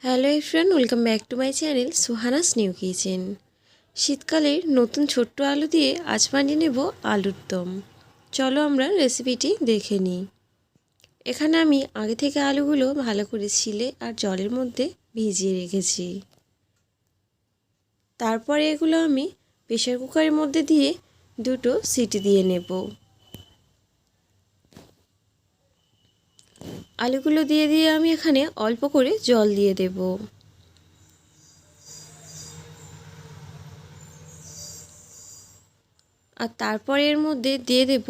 Hello everyone, welcome back to my channel Suhana's new kitchen. শীতকালের নতুন ছোট্ট আলু দিয়ে আজ বানিয়ে নেব আলুর দম। চলো আমরা রেসিপিটি দেখে নিই। এখানে আমি আগে থেকে আলুগুলো ভালো করে ছিলে আর জলের মধ্যে ভিজিয়ে রেখেছি। তারপরে এগুলো আমি প্রেসার কুকারের মধ্যে দিয়ে দুটো সিটি দিয়ে নেব। আলুগুলো দিয়ে আমি এখানে অল্প করে জল দিয়ে দেব। আর তারপরে এর মধ্যে দিয়ে দেব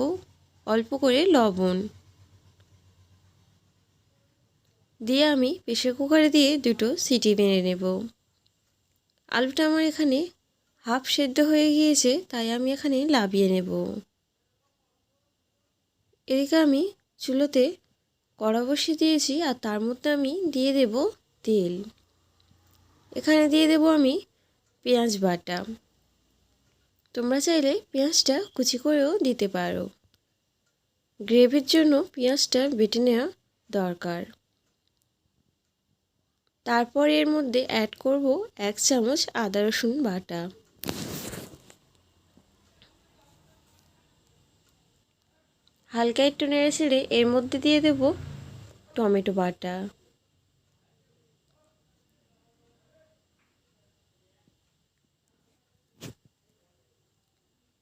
অল্প করে লবণ। দিয়ে আমি প্রেসার কুকারে দিয়ে দুটো সিটি মেরে নেব। আলুটা আমার এখানে হাফ সেদ্ধ হয়ে গিয়েছে, তাই আমি এখানে নামিয়ে নেব। এদিকে আমি চুলোতে কড়া বসিয়ে দিয়েছি আর তার মধ্যে আমি দিয়ে দেব তেল। এখানে দিয়ে দেব আমি পেঁয়াজ বাটা। তোমরা চাইলে পেঁয়াজটা কুচি করেও দিতে পারো। গ্রেভির জন্য পেঁয়াজটা বেটে নেওয়া দরকার। তারপর এর মধ্যে অ্যাড করব 1 চামচ আদা রসুন বাটা। হালকা একটু নেড়ে ছেড়ে এর মধ্যে দিয়ে দেব টমেটো বাটা।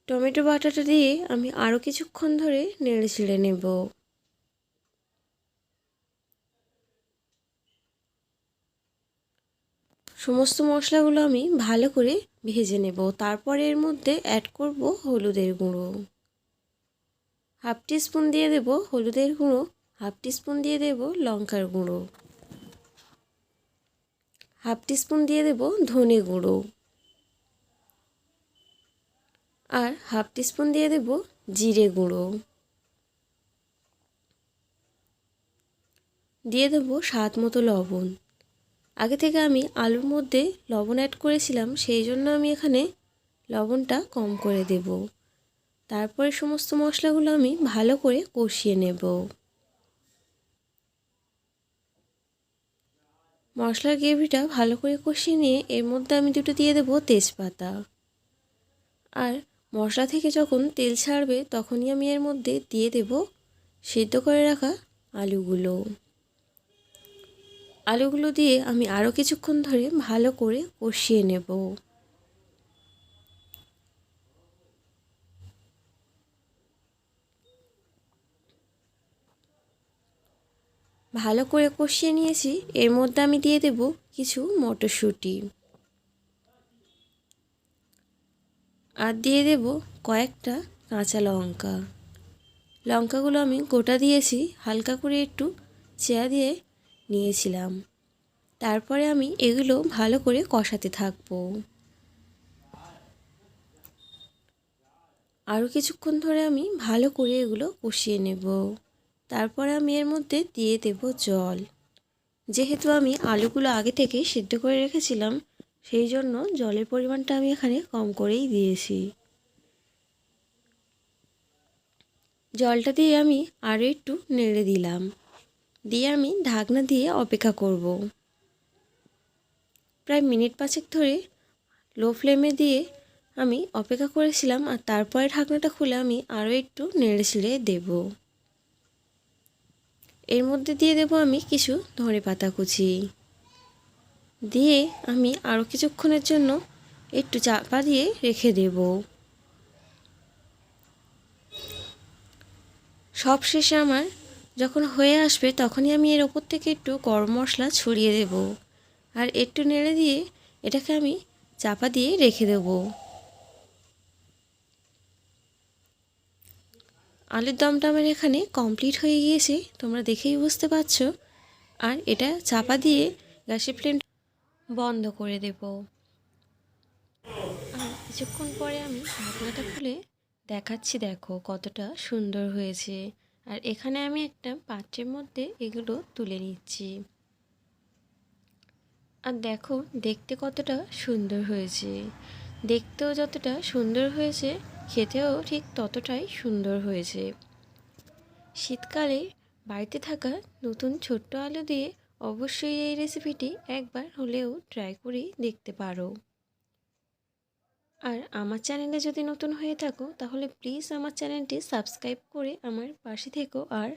টমেটো বাটাটা দিয়ে আমি আরও কিছুক্ষণ ধরে নেড়ে ছেড়ে নেব। সমস্ত মশলাগুলো আমি ভালো করে ভেজে নেব। তারপর এর মধ্যে অ্যাড করব হলুদের গুঁড়ো। হাফ টিস্পুন দিয়ে দেব হলুদের গুঁড়ো, হাফ টিস্পুন দিয়ে দেব লঙ্কার গুঁড়ো, হাফ টিস্পুন দিয়ে দেব ধনে গুঁড়ো, আর হাফ টিস্পুন দিয়ে দেব জিরে গুঁড়ো। দিয়ে দেব স্বাদ মতো লবণ। আগে থেকে আমি আলুর মধ্যে লবণ অ্যাড করেছিলাম, সেই জন্য আমি এখানে লবণটা কম করে দেব। তারপরে সমস্ত মশলাগুলো আমি ভালো করে কষিয়ে নেব। মশলার গ্রেভিটা ভালো করে কষিয়ে নিয়ে এর মধ্যে আমি দুটো দিয়ে দেব তেজপাতা। আর মশলা থেকে যখন তেল ছাড়বে তখনই আমি এর মধ্যে দিয়ে দেব সেদ্ধ করে রাখা আলুগুলো। আলুগুলো দিয়ে আমি আরও কিছুক্ষণ ধরে ভালো করে কষিয়ে নেব। ভালো করে কষিয়ে নিয়েছি। এর মধ্যে আমি দিয়ে দেব কিছু মটরশুঁটি আর দিয়ে দেব কয়েকটা কাঁচা লঙ্কা। লঙ্কাগুলো আমি গোটা দিয়েছি, হালকা করে একটু চেয়া দিয়ে নিয়েছিলাম। তারপরে আমি এগুলো ভালো করে কষাতে থাকবো। আরও কিছুক্ষণ ধরে আমি ভালো করে এগুলো কষিয়ে নেব। তারপরে আমি এর মধ্যে দিয়ে দেব জল। যেহেতু আমি আলুগুলো আগে থেকে সিদ্ধ করে রেখেছিলাম, সেই জন্য জলের পরিমাণটা আমি এখানে কম করেই দিয়েছি। জলটা দিয়ে আমি আরও একটু নেড়ে দিলাম। দিয়ে আমি ঢাকনা দিয়ে অপেক্ষা করব। প্রায় মিনিট 5 ধরে লো ফ্লেমে দিয়ে আমি অপেক্ষা করেছিলাম। আর তারপরে ঢাকনাটা খুলে আমি আরও একটু নেড়ে ছেড়ে দেব। এর মধ্যে দিয়ে দেব আমি কিছু ধনেপাতা কুচি। দিয়ে আমি আরও কিছুক্ষণের জন্য একটু চাপা দিয়ে রেখে দেব। সব শেষে আমার যখন হয়ে আসবে তখনই আমি এর ওপর থেকে একটু গরম মশলা ছড়িয়ে দেব। আর একটু নেড়ে দিয়ে এটাকে আমি চাপা দিয়ে রেখে দেব। আলুর দমটা আমার এখানে কমপ্লিট হয়ে গিয়েছে, তোমরা দেখেই বুঝতে পারছো। আর এটা চাপা দিয়ে গ্যাসের ফ্লেম বন্ধ করে দেব। আর কিছুক্ষণ পরে আমি ঢাকনাটা খুলে দেখাচ্ছি, দেখো কতটা সুন্দর হয়েছে। আর এখানে আমি একটা পাত্রের মধ্যে এগুলো তুলে নিচ্ছি। আর দেখো দেখতে কতটা সুন্দর হয়েছে। দেখতেও যতটা সুন্দর হয়েছে, খেতেও ঠিক ততটাই সুন্দর হয়েছে। শীতকালে বাড়িতে থাকা নতুন ছোট্ট আলু দিয়ে অবশ্যই এই রেসিপিটি একবার হলেও ট্রাই করে দেখতে পারো। আর আমার চ্যানেলে যদি নতুন হয়ে থাকো তাহলে প্লিজ আমার চ্যানেলটি সাবস্ক্রাইব করে আমার পাশে থেকো। আর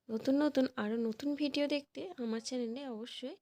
নতুন নতুন আরও নতুন ভিডিও দেখতে আমার চ্যানেলে অবশ্যই